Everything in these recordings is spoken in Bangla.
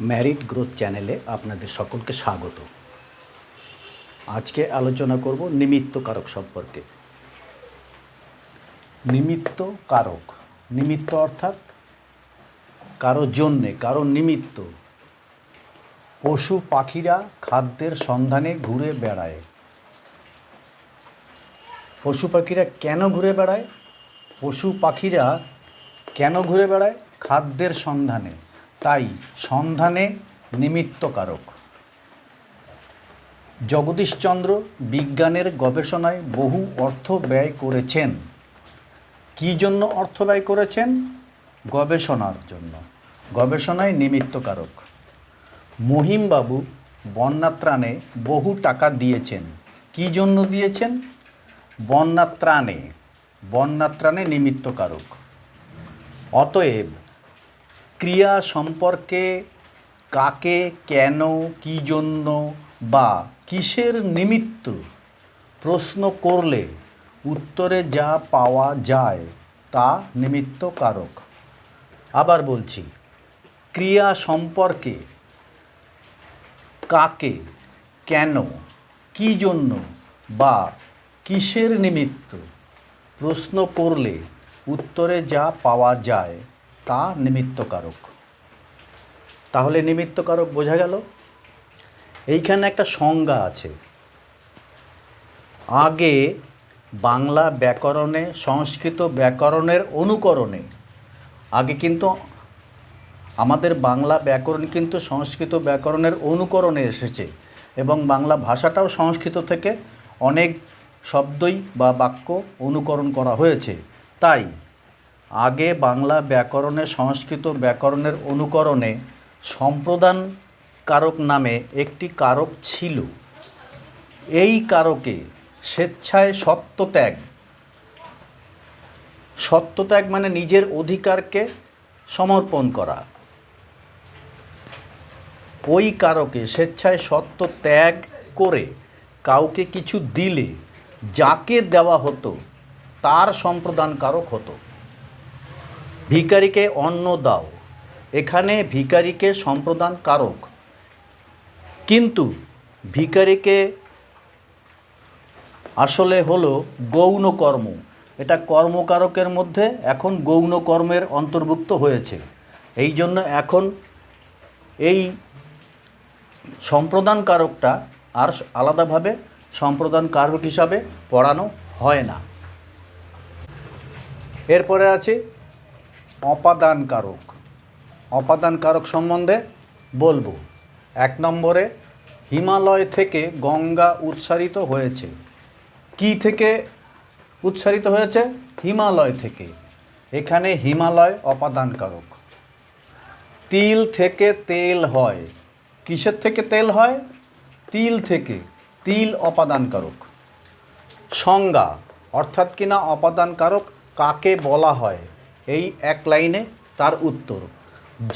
মেরিট গ্রোথ চ্যানেলে আপনাদের সকলকে স্বাগত। আজকে আলোচনা করব নিমিত্ত কারক সম্পর্কে। নিমিত্ত কারক, নিমিত্ত অর্থাৎ কারো জন্যে, কারো নিমিত্ত। পশু পাখিরা খাদ্যের সন্ধানে ঘুরে বেড়ায়। পশু পাখিরা কেন ঘুরে বেড়ায়? পশু পাখিরা কেন ঘুরে বেড়ায়? খাদ্যের সন্ধানে। তাই সন্ধানে নিমিত্ত কারক। জগদীশচন্দ্র বিজ্ঞানের গবেষণায় বহু অর্থ ব্যয় করেছেন। কী জন্য অর্থ ব্যয় করেছেন? গবেষণার জন্য। গবেষণায় নিমিত্ত কারক। মহিমবাবু বন্যাত্রাণে বহু টাকা দিয়েছেন। কী জন্য দিয়েছেন? বন্যাত্রাণে। বন্যাত্রাণে নিমিত্ত কারক। অতএব ক্রিয়া সম্পর্কে কাকে, কেন, কী জন্য বা কিসের নিমিত্ত প্রশ্ন করলে উত্তরে যা পাওয়া যায় তা নিমিত্ত কারক। আবার বলছি, ক্রিয়া সম্পর্কে কাকে, কেন, কী জন্য বা কিসের নিমিত্ত প্রশ্ন করলে উত্তরে যা পাওয়া যায় তা নিমিত্ত কারক। তাহলে নিমিত্ত কারক বোঝা গেল। এইখানে একটা সংজ্ঞা আছে। আগে বাংলা ব্যাকরণে সংস্কৃত ব্যাকরণের অনুকরণে, আগে কিন্তু আমাদের বাংলা ব্যাকরণ কিন্তু সংস্কৃত ব্যাকরণের অনুকরণে এসেছে এবং বাংলা ভাষাটাও সংস্কৃত থেকে অনেক শব্দই বা বাক্য অনুকরণ করা হয়েছে। তাই আগে বাংলা ব্যাকরণে সংস্কৃত ব্যাকরণের অনুকরণে সম্প্রদান কারক নামে একটি কারক ছিল। এই কারকে স্বেচ্ছায় সত্যত্যাগ, সত্যত্যাগ মানে নিজের অধিকারকে সমর্পণ করা। ওই কারকে স্বেচ্ছায় সত্য ত্যাগ করে কাউকে কিছু দিলে যাকে দেওয়া হতো তার সম্প্রদান কারক হতো। ভিখারিকে অন্ন দাও, এখানে ভিখারিকে সম্প্রদান কারক। কিন্তু ভিখারিকে আসলে হলো গৌণ কর্ম। এটা কর্মকারকের মধ্যে এখন গৌণ কর্মের অন্তর্ভুক্ত হয়েছে। এই জন্য এখন এই সম্প্রদান কারকটা আর আলাদাভাবে সম্প্রদান কারক হিসাবে পড়ানো হয় না। এরপরে আছে অপাদান কারক। অপাদান কারক সম্বন্ধে বলবো। 1 নম্বরে হিমালয় থেকে গঙ্গা উৎসারিত হয়েছে। কি থেকে উৎসারিত হয়েছে? হিমালয় থেকে। এখানে হিমালয় অপাদান কারক। তিল থেকে তেল হয়। কিসের থেকে তেল হয়? তিল থেকে। তিল অপাদান কারক। সংজ্ঞা অর্থাৎ কিনা অপাদান কারক কাকে বলা হয়, এই এক লাইনে তার উত্তর।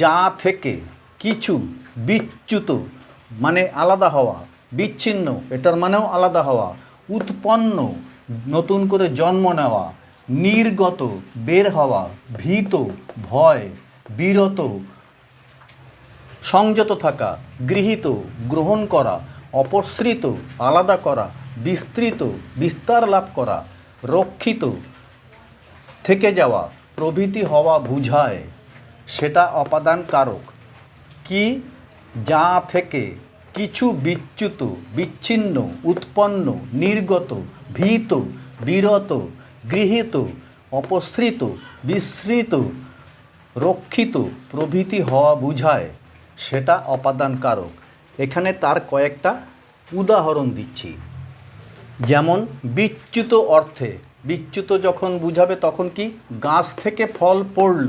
যা থেকে কিছু বিচ্যুত মানে আলাদা হওয়া, বিচ্ছিন্ন এটার মানেও আলাদা হওয়া, উৎপন্ন নতুন করে জন্ম নেওয়া, নির্গত বের হওয়া, ভীত ভয়, বিরত সংযত থাকা, গৃহীত গ্রহণ করা, অপসৃত আলাদা করা, বিস্তৃত বিস্তার লাভ করা, রক্ষিত থেকে যাওয়া প্রভৃতি হওয়া বুঝায়, সেটা অপাদান কারক। কি? যা থেকে কিছু বিচ্যুত, বিচ্ছিন্ন, উৎপন্ন, নির্গত, ভীত, বিরত, গৃহীত, অপসৃত, বিস্তৃত, রক্ষিত প্রভৃতি হওয়া বুঝায়, সেটা অপাদান কারক। এখানে তার কয়েকটা উদাহরণ দিচ্ছি। যেমন বিচ্যুত অর্থে, বিচ্যুত যখন বুঝাবে তখন কি? গাছ থেকে ফল পড়ল,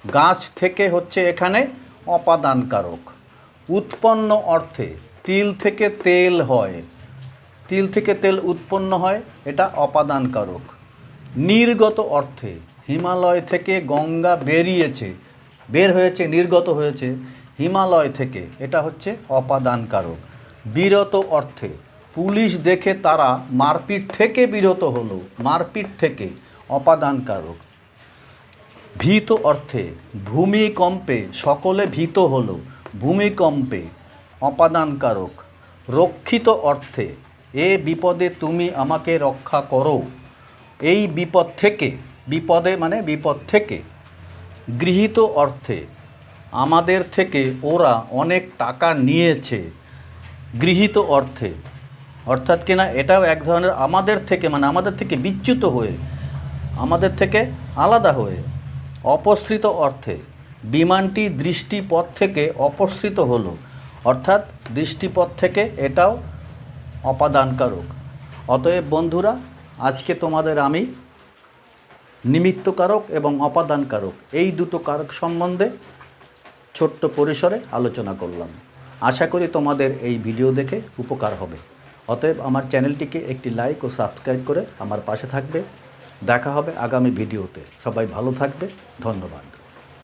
গাছ থেকে হচ্ছে এখানে অপাদান কারক। উৎপন্ন অর্থে তিল থেকে তেল হয়, তিল থেকে তেল উৎপন্ন হয়, এটা অপাদান কারক। নির্গত অর্থে হিমালয় থেকে গঙ্গা বেরিয়েছে, বের হয়েছে, নির্গত হয়েছে হিমালয় থেকে, এটা হচ্ছে অপাদান কারক। বিরত অর্থে পুলিশ দেখে তারা মারপিট থেকে বিরত হলো, মারপিট থেকে, অপাদান কারক। ভীত অর্থে ভূমিকম্পে সকলে ভীত হলো, ভূমিকম্পে অপাদানকারক। রক্ষিত অর্থে এ বিপদে তুমি আমাকে রক্ষা করো, এই বিপদ থেকে, বিপদে মানে বিপদ থেকে। গৃহীত অর্থে আমাদের থেকে ওরা অনেক টাকা নিয়েছে, গৃহীত অর্থে অর্থাৎ কিনা এটাও এক ধরনের আমাদের থেকে মানে আমাদের থেকে বিচ্যুত হয়ে, আমাদের থেকে আলাদা হয়ে। অপসৃত অর্থে বিমানটি দৃষ্টিপথ থেকে অপসৃত হলো, অর্থাৎ দৃষ্টিপথ থেকে এটাও অপাদানকারক। অতএব বন্ধুরা, আজকে তোমাদের আমি নিমিত্তকারক এবং অপাদানকারক এই দুটো কারক সম্বন্ধে ছোট্ট পরিসরে আলোচনা করলাম। আশা করি তোমাদের এই ভিডিও দেখে উপকার হবে। অতএব আমার চ্যানেলটিকে একটি লাইক ও সাবস্ক্রাইব করে আমার পাশে থাকবে। দেখা হবে আগামী ভিডিওতে। সবাই ভালো থাকবে। ধন্যবাদ।